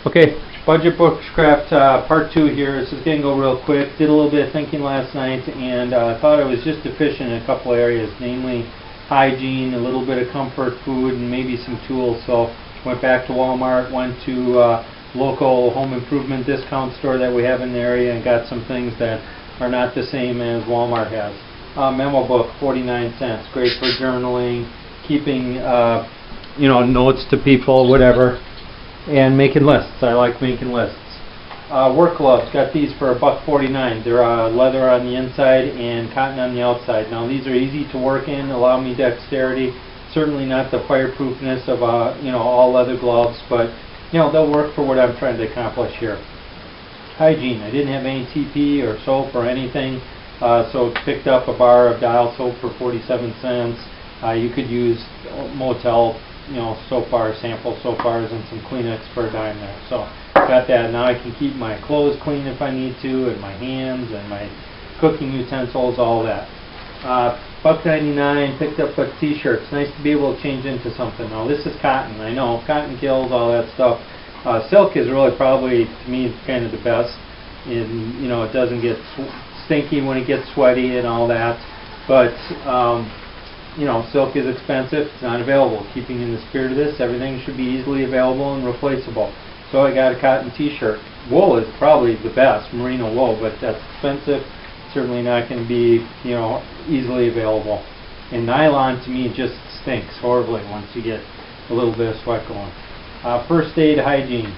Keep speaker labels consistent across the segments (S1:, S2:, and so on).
S1: Okay, budget bushcraft part 2 here. This is going to go real quick. Did a little bit of thinking last night and thought I was just deficient in a couple areas, namely hygiene, a little bit of comfort food, and maybe some tools. So went back to Walmart, went to local home improvement discount store that we have in the area and got some things that are not the same as Walmart has. Memo book, 49 cents. Great for journaling, keeping notes to people, whatever. And making lists. I like making lists. Work gloves. Got these for $1.49. They're leather on the inside and cotton on the outside. Now these are easy to work in, allow me dexterity. Certainly not the fireproofness of all leather gloves, but they'll work for what I'm trying to accomplish here. Hygiene. I didn't have any TP or soap or anything, so picked up a bar of dial soap for 47 cents. You could use motel soap bars, sample soap bars, and some Kleenex for a dime there. So got that. Now I can keep my clothes clean if I need to, and my hands, and my cooking utensils, all that. $1.99, picked up a t-shirt. It's nice to be able to change into something. Now this is cotton. I know, cotton kills, all that stuff. Silk is really probably, to me, kind of the best. It doesn't get stinky when it gets sweaty and all that. But silk is expensive. It's not available. Keeping in the spirit of this, everything should be easily available and replaceable. So I got a cotton t-shirt. Wool is probably the best, merino wool, but that's expensive. Certainly not going to be, easily available. And nylon, to me, just stinks horribly once you get a little bit of sweat going. First aid hygiene.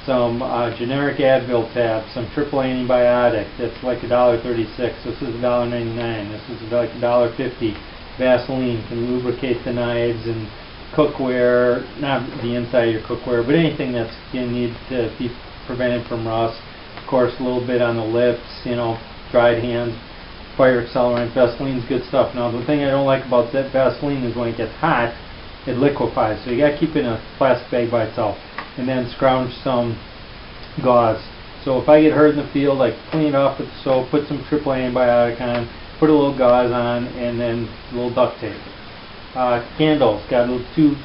S1: Some generic Advil tabs, some triple antibiotic. That's like $1.36. This is $1.99. This is like $1.50. Vaseline can lubricate the knives and cookware, not the inside of your cookware, but anything that's going to need to be prevented from rust. Of course, a little bit on the lips, dried hands, fire accelerant. Vaseline's good stuff. Now, the thing I don't like about that Vaseline is when it gets hot, it liquefies. So you got to keep it in a plastic bag by itself. And then scrounge some gauze. So if I get hurt in the field, I clean it off with soap, put some triple antibiotic on, put a little gauze on, and then a little duct tape. Candles. Got little 2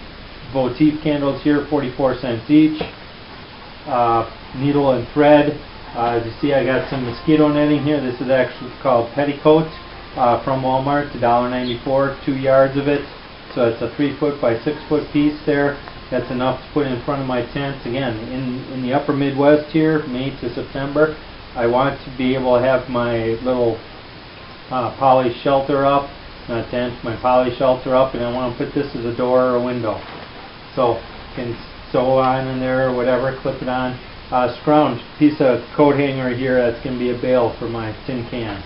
S1: votive candles here, 44 cents each. Needle and thread. As you see, I got some mosquito netting here. This is actually called petticoat from Walmart. It's $1.94, 2 yards of it. So it's a 3-foot by 6-foot piece there. That's enough to put in front of my tent. Again, in the upper Midwest here, May to September, I want to be able to have my little poly shelter up, not tent, my poly shelter up, and I want to put this as a door or a window. So you can sew on in there or whatever, clip it on. Scrounged, piece of coat hanger here, that's going to be a bail for my tin can.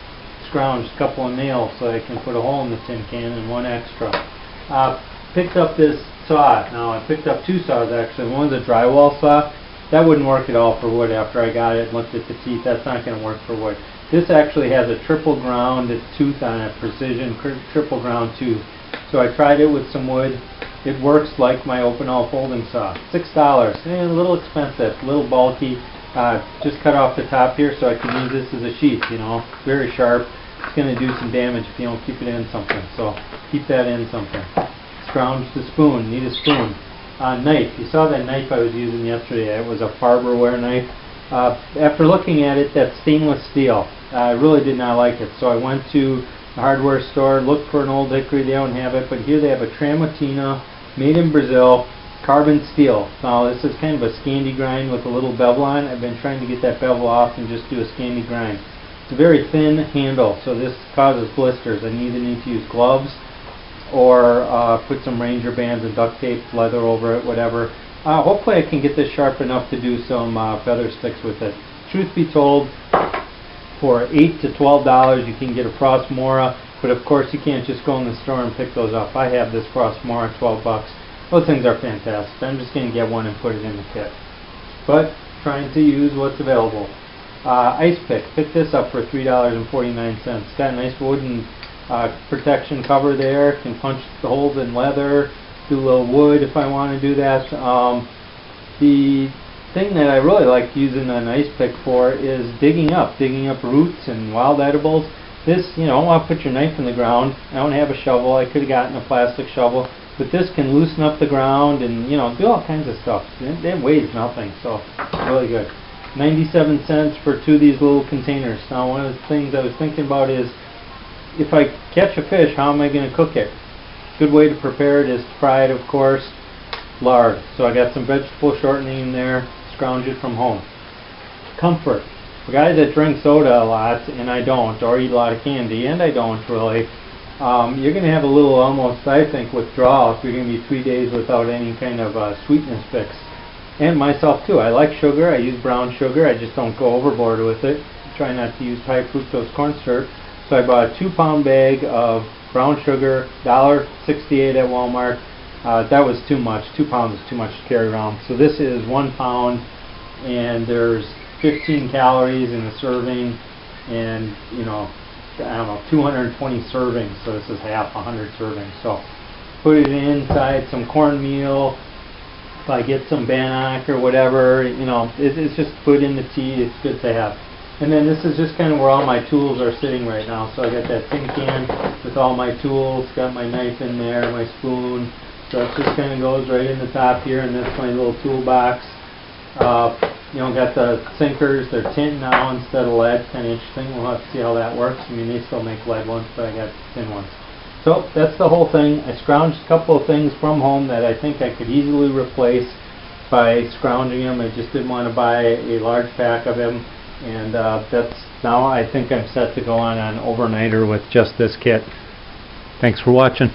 S1: Scrounged, a couple of nails so I can put a hole in the tin can and one extra. Picked up this saw. Now I picked up 2 saws actually. One's a drywall saw. That wouldn't work at all for wood after I got it and looked at the teeth. That's not going to work for wood. This actually has a triple ground tooth on it, precision triple ground tooth. So I tried it with some wood. It works like my open all folding saw. $6. A little expensive, a little bulky. Just cut off the top here so I can use this as a sheath. Very sharp. It's going to do some damage if you don't keep it in something. So keep that in something. Scrounge the spoon. Need a spoon. Knife. You saw that knife I was using yesterday. It was a Farberware knife. After looking at it, that's stainless steel. I really did not like it, so I went to the hardware store, looked for an old hickory. They don't have it, but here they have a Tramotina, made in Brazil, carbon steel. Now this is kind of a Scandi grind with a little bevel on. I've been trying to get that bevel off and just do a Scandi grind. It's a very thin handle, so this causes blisters. I either need to use gloves or put some Ranger bands and duct tape, leather over it, whatever. Hopefully I can get this sharp enough to do some feather sticks with it. Truth be told, for $8 to $12 you can get a Frostmora, but of course you can't just go in the store and pick those up. I have this Frostmora, $12. Those things are fantastic. I'm just going to get one and put it in the kit. But trying to use what's available. Ice pick. Picked this up for $3.49. It's got a nice wooden protection cover there. Can punch the holes in leather. Do a little wood if I want to do that. The thing that I really like using an ice pick for is digging up roots and wild edibles. This, I want to put your knife in the ground. I don't have a shovel. I could have gotten a plastic shovel. But this can loosen up the ground and, you know, do all kinds of stuff. It weighs nothing, so really good. 97 cents for 2 of these little containers. Now, one of the things I was thinking about is, if I catch a fish, how am I going to cook it? Good way to prepare it is to fry it, of course. Lard. So I got some vegetable shortening in there, scrounged it from home. Comfort. For guys that drink soda a lot, and I don't, or eat a lot of candy, and I don't really, you're going to have a little, almost, I think, withdrawal if you're going to be 3 days without any kind of sweetness fix. And myself too. I like sugar. I use brown sugar. I just don't go overboard with it. Try not to use high fructose corn syrup. So I bought a 2-pound bag of brown sugar, $1.68 at Walmart. That was too much. 2 pounds is too much to carry around. So this is 1 pound, and there's 15 calories in a serving, and, you know, I don't know, 220 servings. So this is half 100 servings. So put it inside some cornmeal. If I get some bannock or whatever, you know, it's just put in the tea. It's good to have. And then this is just kind of where all my tools are sitting right now. So I got that tin can with all my tools, got my knife in there, my spoon. So it just kind of goes right in the top here, and that's my little toolbox. You know, got the sinkers. They're tin now instead of lead. Kind of interesting. We'll have to see how that works. I mean, they still make lead ones, but I got tin ones. So that's the whole thing. I scrounged a couple of things from home that I think I could easily replace by scrounging them. I just didn't want to buy a large pack of them. And that's now I think I'm set to go on an overnighter with just this kit. Thanks for watching.